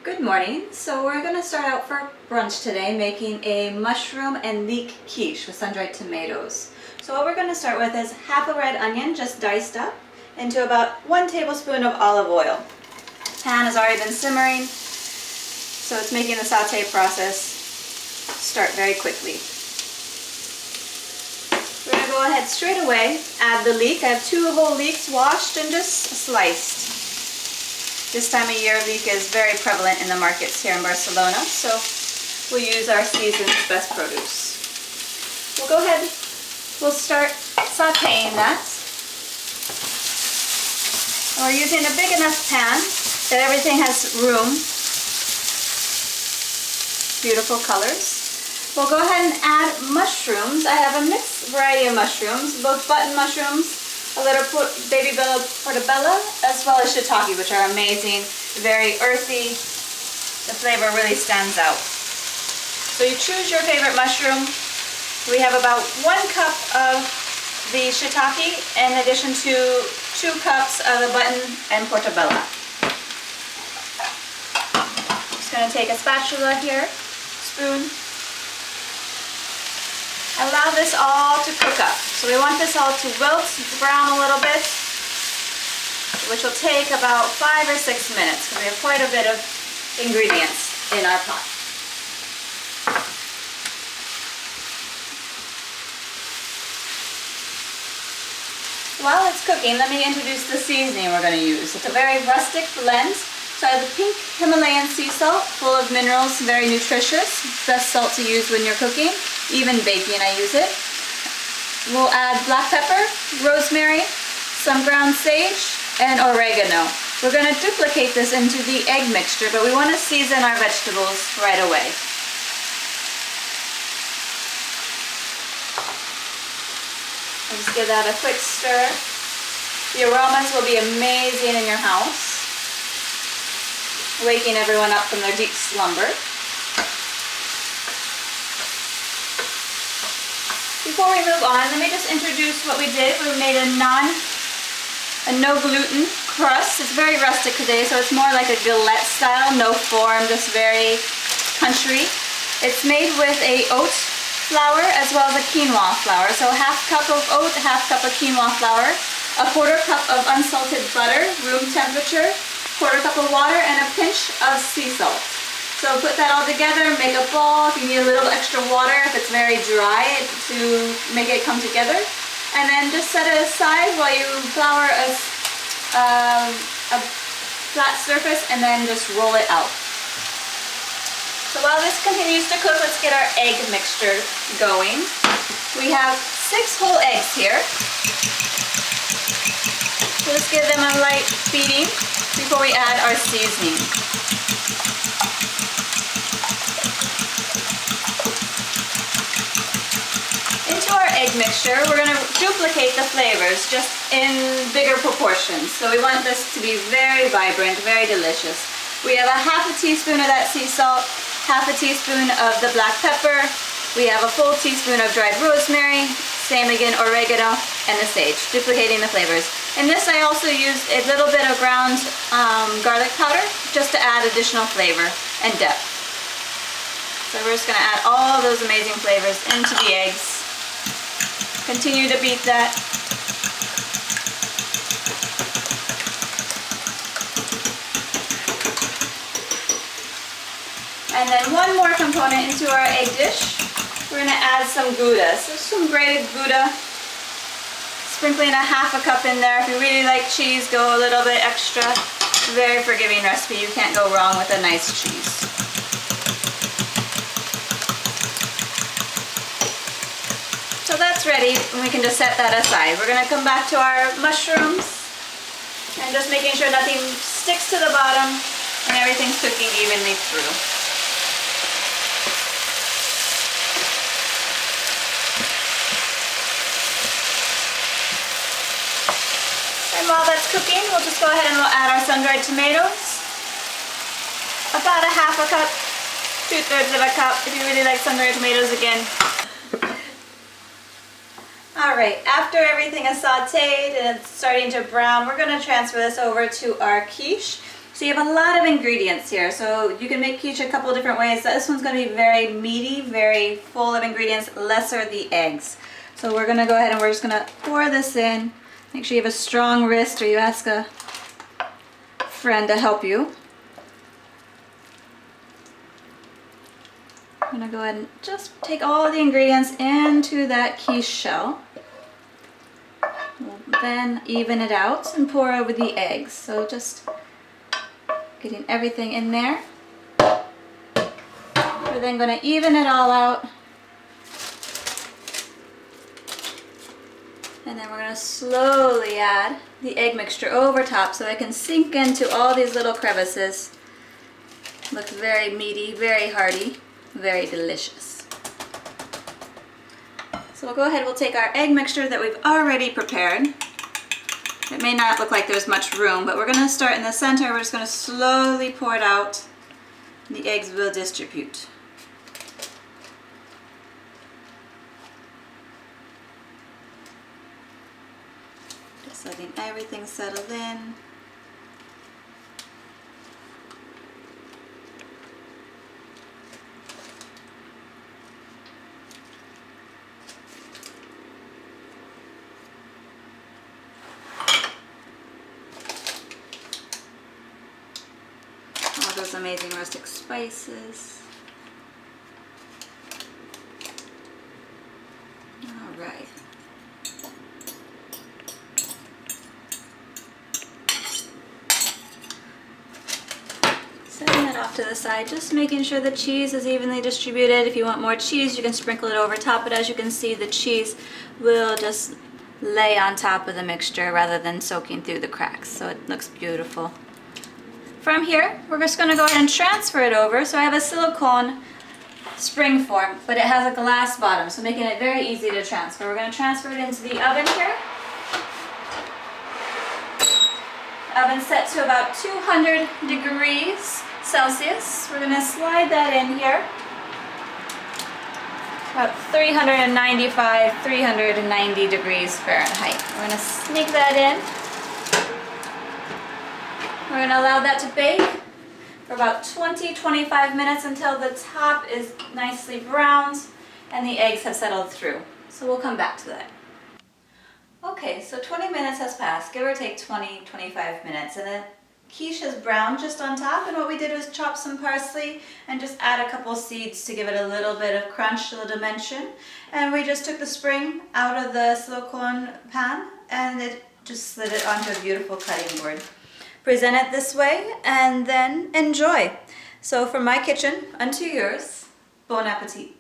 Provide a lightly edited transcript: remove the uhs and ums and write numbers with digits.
Good morning. So we're going to start out for brunch today making a mushroom and leek quiche with sun-dried tomatoes. So what we're going to start with is half a red onion just diced up into about 1 tablespoon of olive oil. Pan has already been simmering, so it's making the saute process start very quickly. We're going to go ahead straight away, add the leek. I have 2 whole leeks washed and just sliced. This time of year, leek is very prevalent in the markets here in Barcelona, so we'll use our season's best produce. We'll go ahead, we'll start sauteing that. And we're using a big enough pan that everything has room. Beautiful colors. We'll go ahead and add mushrooms. I have a mixed variety of mushrooms, both button mushrooms, a little baby portobello, as well as shiitake, which are amazing, very earthy. The flavor really stands out. So you choose your favorite mushroom. We have about 1 cup of the shiitake in addition to 2 cups of the button and portobello. Just going to take a spatula here, spoon. Allow this all to cook up. So we want this all to wilt, brown a little bit, which will take about 5 or 6 minutes because we have quite a bit of ingredients in our pot. While it's cooking, let me introduce the seasoning we're going to use. It's a very rustic blend. So I have the pink Himalayan sea salt, full of minerals, very nutritious. Best salt to use when you're cooking. Even baking I use it. We'll add black pepper, rosemary, some ground sage, and oregano. We're going to duplicate this into the egg mixture, but we want to season our vegetables right away. I'll just give that a quick stir. The aromas will be amazing in your house, waking everyone up from their deep slumber. Before we move on, let me just introduce what we did. We made a no gluten crust. It's very rustic today, so it's more like a galette style, no form, just very country. It's made with a oat flour as well as a quinoa flour. So 1/2 cup of oat, 1/2 cup of quinoa flour, a 1/4 cup of unsalted butter, room temperature, 1/4 cup of water, and a pinch of sea salt. So put that all together, make a ball. If you need a little extra water, if it's very dry, to make it come together. And then just set it aside while you flour a flat surface and then just roll it out. So while this continues to cook, let's get our egg mixture going. We have 6 whole eggs here. So just give them a light beating before we add our seasoning. Into our egg mixture, we're going to duplicate the flavors just in bigger proportions. So we want this to be very vibrant, very delicious. We have a 1/2 teaspoon of that sea salt, 1/2 teaspoon of the black pepper. We have a full teaspoon of dried rosemary, same again oregano, and the sage, duplicating the flavors. In this I also used a little bit of ground garlic powder just to add additional flavor and depth. So we're just going to add all those amazing flavors into the eggs. Continue to beat that. And then one more component into our egg dish. We're going to add some Gouda. So some grated Gouda. Sprinkling a 1/2 cup in there. If you really like cheese, go a little bit extra. Very forgiving recipe. You can't go wrong with a nice cheese. So that's ready, and we can just set that aside. We're going to come back to our mushrooms and just making sure nothing sticks to the bottom and everything's cooking evenly through. And while that's cooking, we'll just go ahead and we'll add our sun-dried tomatoes. About a 1/2 cup, 2/3 of a cup if you really like sun-dried tomatoes again. Alright, after everything is sauteed and it's starting to brown, we're going to transfer this over to our quiche. So you have a lot of ingredients here. So you can make quiche a couple of different ways. This one's going to be very meaty, very full of ingredients, lesser the eggs. So we're going to go ahead and we're just going to pour this in. Make sure you have a strong wrist or you ask a friend to help you. I'm going to go ahead and just take all the ingredients into that quiche shell. We'll then even it out and pour over the eggs. So just getting everything in there. We're then going to even it all out. And then we're going to slowly add the egg mixture over top so it can sink into all these little crevices. Looks very meaty, very hearty, very delicious. So we'll go ahead, we'll take our egg mixture that we've already prepared. It may not look like there's much room, but we're going to start in the center. We're just going to slowly pour it out. And the eggs will distribute. Just letting everything settle in. All those amazing rustic spices. All right. Setting that off to the side, just making sure the cheese is evenly distributed. If you want more cheese, you can sprinkle it over top, but as you can see, the cheese will just lay on top of the mixture rather than soaking through the cracks, so it looks beautiful. From here, we're just going to go ahead and transfer it over. So I have a silicone spring form, but it has a glass bottom, so making it very easy to transfer. We're going to transfer it into the oven here. Oven set to about 200 degrees Celsius. We're going to slide that in here. About 395, 390 degrees Fahrenheit. We're going to sneak that in. We're going to allow that to bake for about 20-25 minutes until the top is nicely browned and the eggs have settled through. So we'll come back to that. Okay, so 20 minutes has passed, give or take 20-25 minutes, and the quiche is browned just on top, and what we did was chop some parsley and just add a couple seeds to give it a little bit of crunch, a little dimension. And we just took the spring out of the silicone pan and it just slid it onto a beautiful cutting board. Present it this way and then enjoy. So from my kitchen unto yours, bon appetit.